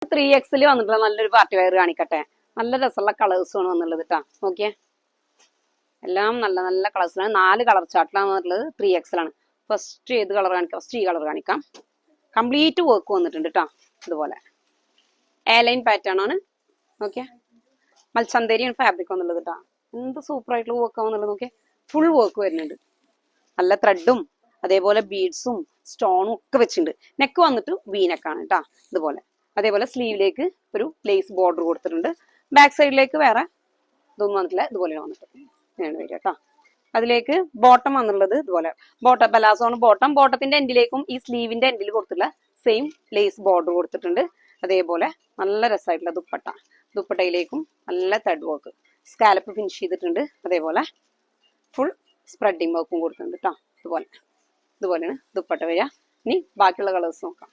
3X വന്നിട്ടുള്ള നല്ലൊരു party wear കാണിക്കട്ടെ. നല്ല രസമുള്ള കളേഴ്സാണ് വന്നുള്ളത് കേട്ടോ. നോക്കിയേ, എല്ലാം നല്ല നല്ല കളേഴ്സിലാണ്. 4 കളർ ചാർട്ടിലാണ് വന്നിട്ടുള്ളത്. 3X ഫസ്റ്റ് ഏത് കളർ കാണിക്കാം? ഫസ്റ്റ് ഈ കളർ കാണിക്കാം. കംപ്ലീറ്റ് വർക്ക് വന്നിട്ടുണ്ട് കേട്ടോ. ഇതുപോലെ എയർലൈൻ പാറ്റേൺ ആണ്. നോക്കിയേ, മൽച്ചന്തേരിയാണ് ഫാബ്രിക് വന്നുള്ളത് കേട്ടോ. എന്ത് സൂപ്പർ ആയിട്ടുള്ള വർക്ക് വന്നുള്ളത്. നോക്കിയേ, ഫുൾ വർക്ക് വരുന്നുണ്ട്. നല്ല ത്രെഡും അതേപോലെ ബീഡ്സും സ്റ്റോണും ഒക്കെ വെച്ചിട്ടുണ്ട്. നെക്ക് വന്നിട്ട് വി നെക്കാണ് കേട്ടോ. ഇതുപോലെ അതേപോലെ സ്ലീവിലേക്ക് ഒരു ലേസ് ബോർഡർ കൊടുത്തിട്ടുണ്ട്. ബാക്ക് സൈഡിലേക്ക് വേറെ ഇതൊന്നും വന്നിട്ടില്ല. ഇതുപോലെയാണ് വന്നിട്ട് ഇങ്ങനെയാണ് വരിക കേട്ടോ. അതിലേക്ക് ബോട്ടം വന്നുള്ളത് ഇതുപോലെ ബോട്ടം പലാസോണ് ബോട്ടം. ബോട്ടത്തിന്റെ എൻഡിലേക്കും ഈ സ്ലീവിന്റെ എൻഡിൽ കൊടുത്തിട്ടുള്ള സെയിം ലേസ് ബോർഡർ കൊടുത്തിട്ടുണ്ട്. അതേപോലെ നല്ല രസമായിട്ടുള്ള ദുപ്പട്ട. ദുപ്പട്ടയിലേക്കും നല്ല ത്രെഡ് വർക്ക്, സ്കാലപ്പ് ഫിനിഷ് ചെയ്തിട്ടുണ്ട്. അതേപോലെ ഫുൾ സ്പ്രെഡിങ് വർക്കും കൊടുത്തിട്ടുണ്ട് കേട്ടോ. ഇതുപോലെയാണ് ദുപ്പട്ട വരിക. ഇനി ബാക്കിയുള്ള കളേഴ്സ് നോക്കാം.